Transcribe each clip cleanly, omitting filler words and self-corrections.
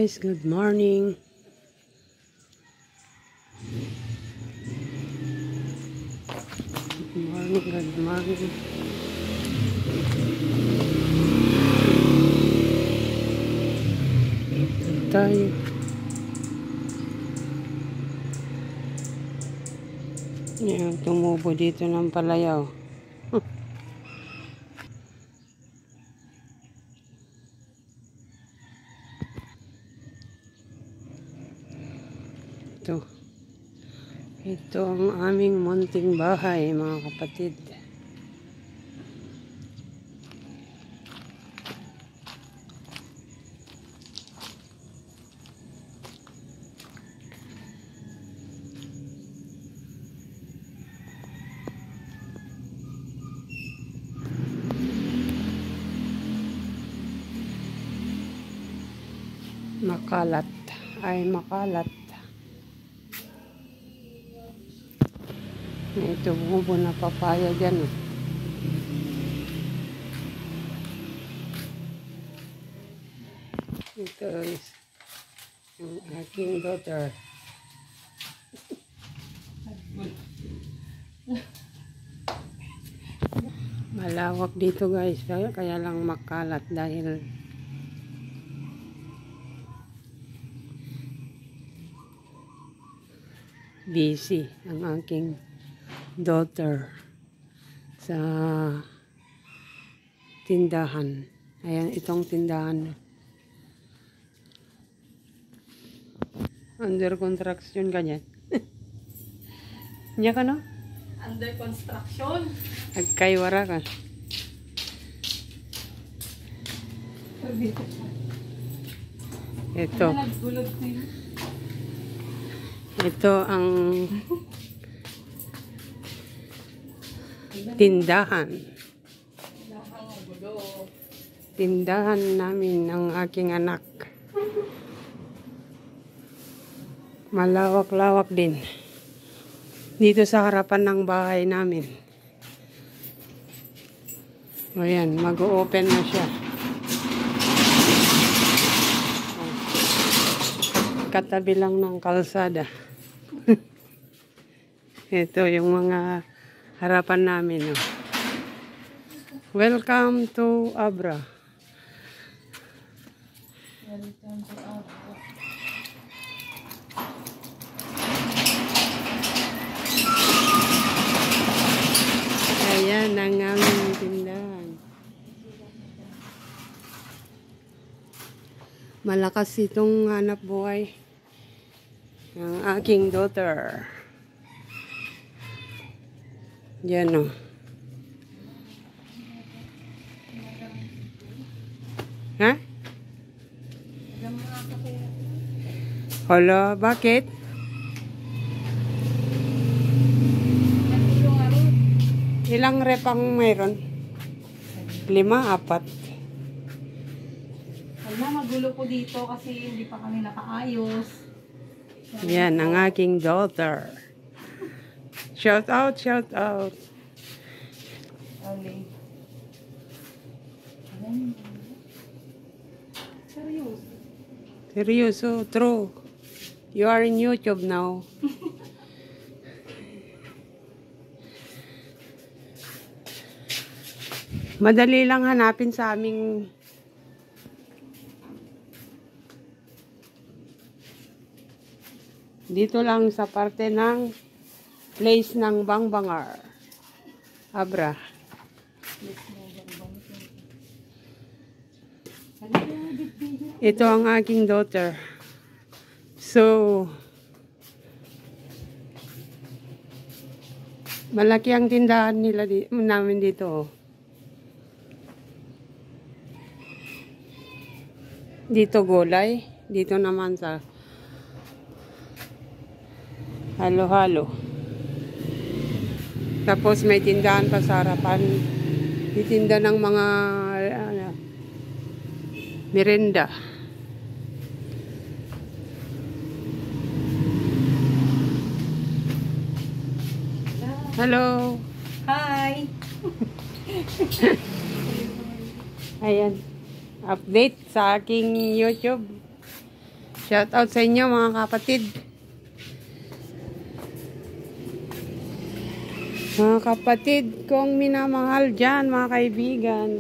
guys, good morning. Good morning. Ito tayo. Yan, tumubo dito ng palayaw. Ito ang aming munting bahay, mga kapatid. Makalat ay makalat. Ito bubo na papaya dyan. Ito is yung aking daughter. Malawak dito guys, kaya lang makalat dahil busy ang aking daughter sa tindahan. Ayan, itong tindahan. Under construction ganyan. Niya ka no? Under construction. Nagkaywara ka. Ito ang tindahan namin ng aking anak. Malawak-lawak din dito sa harapan ng bahay namin. Ayan, mag-open na siya. Katabi lang ng kalsada. Ito yung mga harapan namin. Oh. Welcome to Abra. Welcome to Abra. Ayan ang aming tindahan. Malakas itong hanap buhay ng aking daughter. Yan o. Ha? Hala, bakit? Ilang rep ang mayroon? 5, 4. Hala, magulo ko dito kasi hindi pa kami nakaayos. Yan ang aking daughter. Shout out, shout out. Okay. Seryoso. Seryoso, true. You are in YouTube now. Madali lang hanapin sa aming dito lang sa parte ng place ng Bangbangar. Abra. Ito ang aking daughter. So, malaki ang tindahan nila namin dito. Dito gulay, dito naman sa halo-halo. Tapos may tindahan pa sa harapan. Titinda ng mga merenda. Hello. Hi. Ayan. Update sa aking YouTube. Shout out sa inyo mga kapatid. Mga kapatid kong minamahal dyan, mga kaibigan.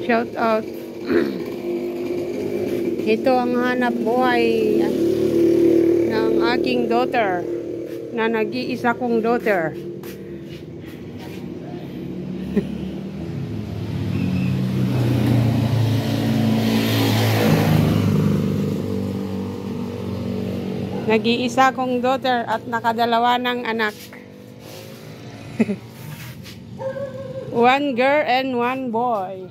Shout out. Ito ang hanap buhay ng aking daughter na nag-iisa kong daughter. Nag-iisa kong daughter at nakadalawa ng anak. One girl and one boy.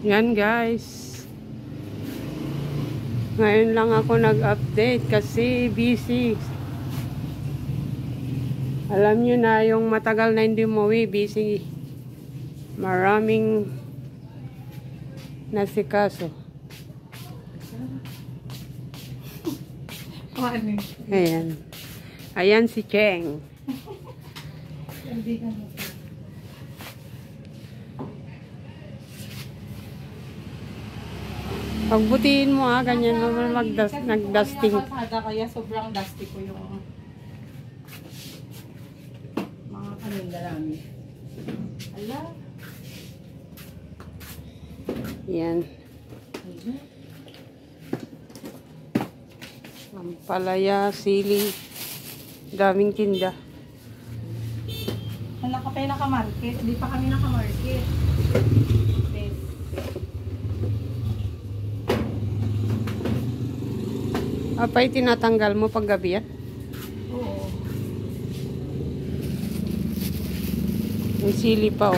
Yan guys. Ngayon lang ako nag-update kasi busy. Alam nyo na yung matagal na hindi umuwi, busy. Maraming nasikaso. Ayan. Ayan si Cheng. Pagbutihin mo ganyan naman nag-dusting. Kaya sobrang dusty ko yung mga paninda namin. Ala. Yan. Ampalaya, sili, daming tinda. Wala ka pa yung naka-market. Hindi pa kami naka-market. Apay tinatanggal mo pag gabi yan? Oo. May sili pa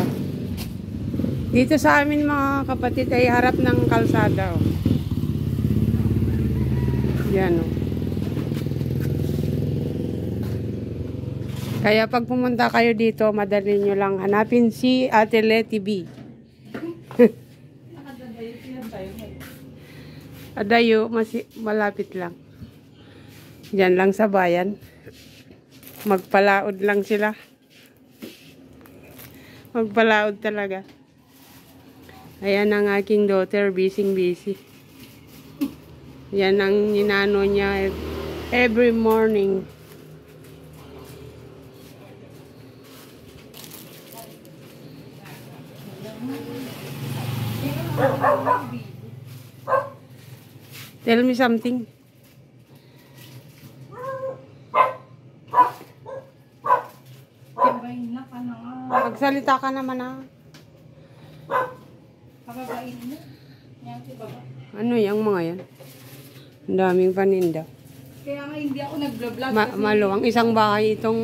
Dito sa amin mga kapatid ay harap ng kalsada Yan Kaya pag pumunta kayo dito, madali nyo lang hanapin si Ate Letty B. Adayo, malapit lang. Diyan lang sa bayan. Magpalaod lang sila. Magpalaod talaga. Ayan ang aking daughter, busy. Yan ang ninano niya every morning. Tell me something. Magsalita ka naman Pagabain mo. Ano yung mga yan? Ang daming paninda. Kaya nga hindi ako nag-vlog Maluwang isang bahay itong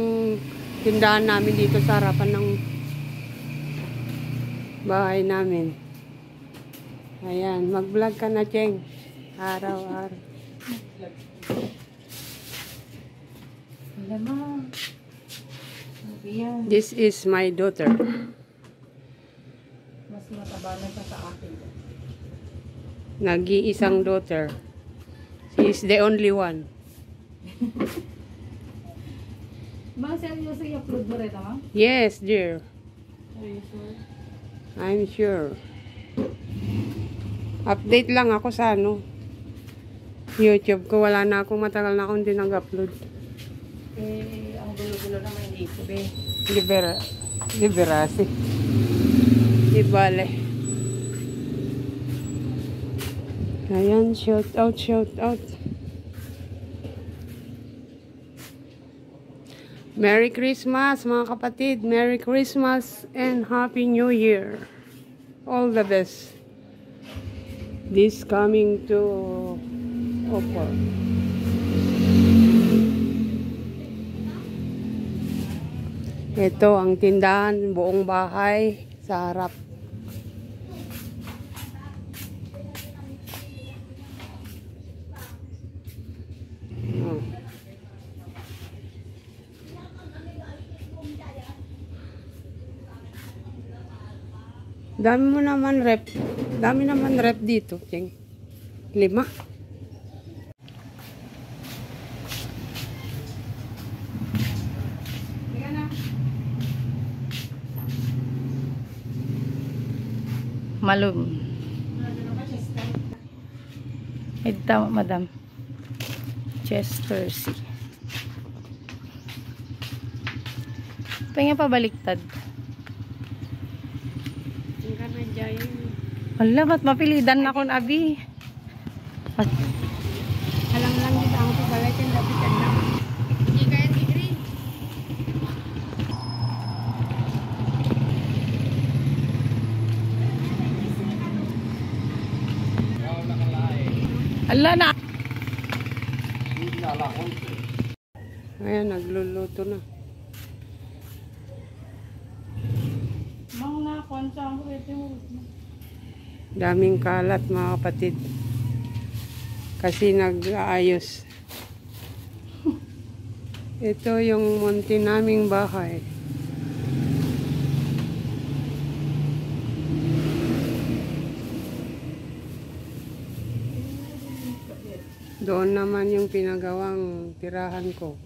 tindahan namin dito sa harapan ng bahay namin. Ayan, mag-vlog ka na, Cheng. Araw-araw. Alam This is my daughter. Mas mataba na siya sa akin. Nag-iisang daughter. She is the only one. Mga seryoso i-upload mo rin, ma'am? Yes, dear. Are you sure? I'm sure. Update lang ako sa YouTube ko. Wala na akong matagal na akong hindi nag-upload. Ang gulo-gulo naman hindi ko, be. Liberasi. Di bale. Ayan, shout out. Merry Christmas, mga kapatid. Merry Christmas and Happy New Year. All the best. This coming to offer. Ito ang tindahan, buong bahay sa harap. Dami naman rep dito, Cheng. 5. Malum. Ito, madam. Chester C. Pengen pa baliktad. Ang ka na dyan. Wala, ba't mapilidan na akong abi? Alam lang dito ang pabalikin dapat na. Hindi kaya tigri. Ala na! Ayan, nagluluto na. Mang na, konsa ang pwede mo. Daming kalat mga kapatid. Kasi nag-aayos. Ito yung munti naming bahay. Doon naman yung pinagawang tirahan ko.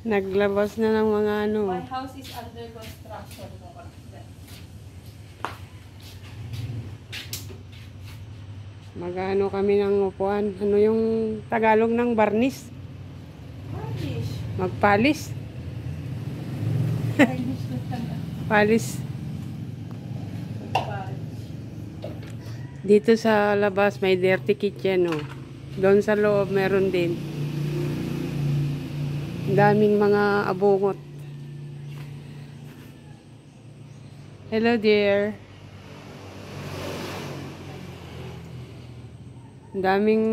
Naglabas na ng mga ano. My house is under construction. Mag-ano kami ng upuan. Ano yung Tagalog ng barnis? Varnish. Magpalis. Varnish na tanda. Palis. Dito sa labas may dirty kitchen. Oh. Doon sa loob meron din. Daming mga abungot. Hello dear. Daming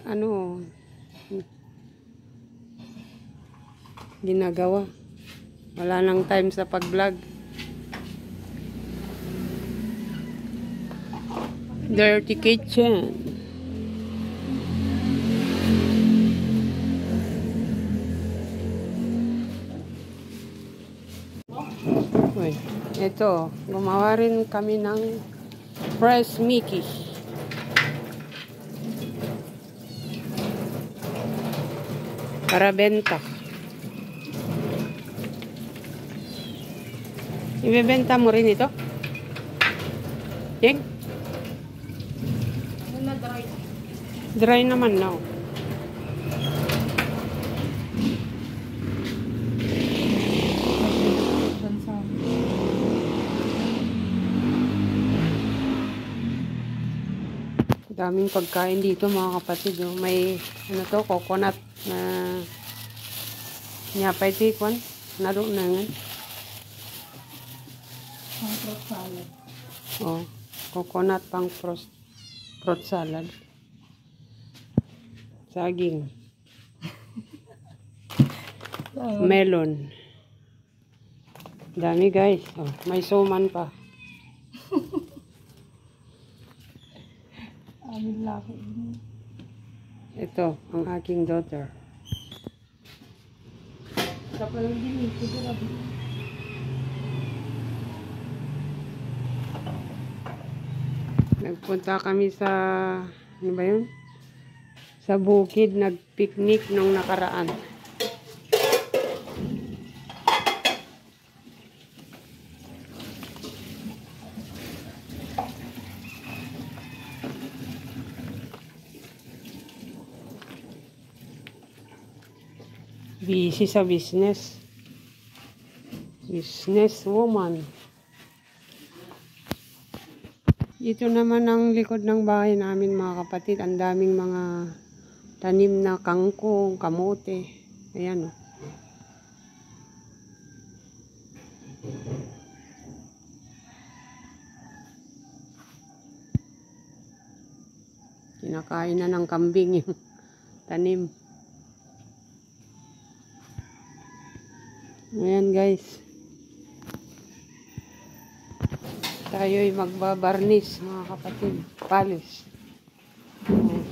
ano ginagawa. Wala nang time sa pag-vlog. Dirty kitchen. Uy, ito, gumawa rin kami ng fresh Mickey. Para benta. Ibebenta mo rin ito? Yeng? Ano na dry? Dry naman na. Daming pagkain dito mga kapatid. Oh. May ano to, coconut na nyapay tikwan. Naroon na nga. Ang fruit salad. Oh, coconut pang fruit salad. Saging. Melon. Dami guys. Oh, may suman pa. Amin laki. Ito, ang aking daughter. Dapat lang din ito. Nagpunta kami sa, ano ba yun? Sa bukid, nag-picnic nung nakaraan. Busy sa business. Business woman. Ito naman ang likod ng bahay namin mga kapatid. Ang daming mga tanim na kangkong, kamote. Ayan o. Kinakain na ng kambing yung tanim. Ayan guys. Tayo'y magbabarnis mga kapatid. Palis. Oh.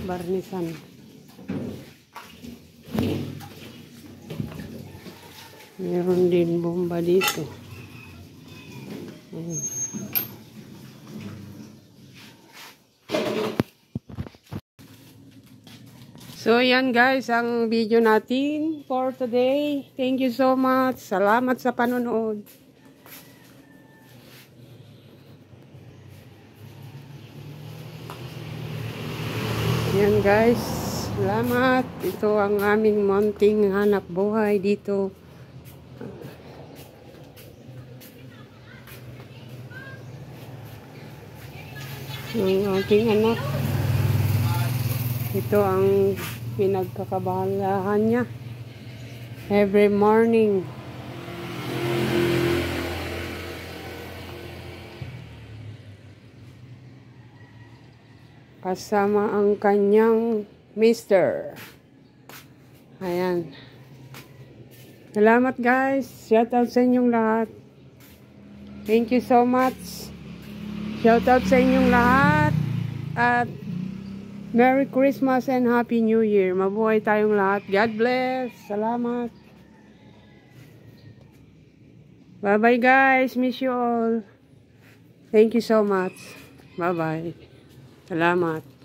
Barnisan. Meron din bomba dito. Ayan. So yan guys, ang video natin for today. Thank you so much. Salamat sa panonood. Yan guys, salamat. Ito ang aming munting hanap buhay dito. Ang aking anak. Ito ang pinagkakabalahan niya. Every morning. Kasama ang kanyang mister. Ayan. Salamat guys. Shout out sa inyong lahat. Thank you so much. Shout out sa inyong lahat. At Merry Christmas and Happy New Year. Mabuhay tayong lahat. God bless. Salamat. Bye-bye guys. Miss you all. Thank you so much. Bye-bye. Salamat.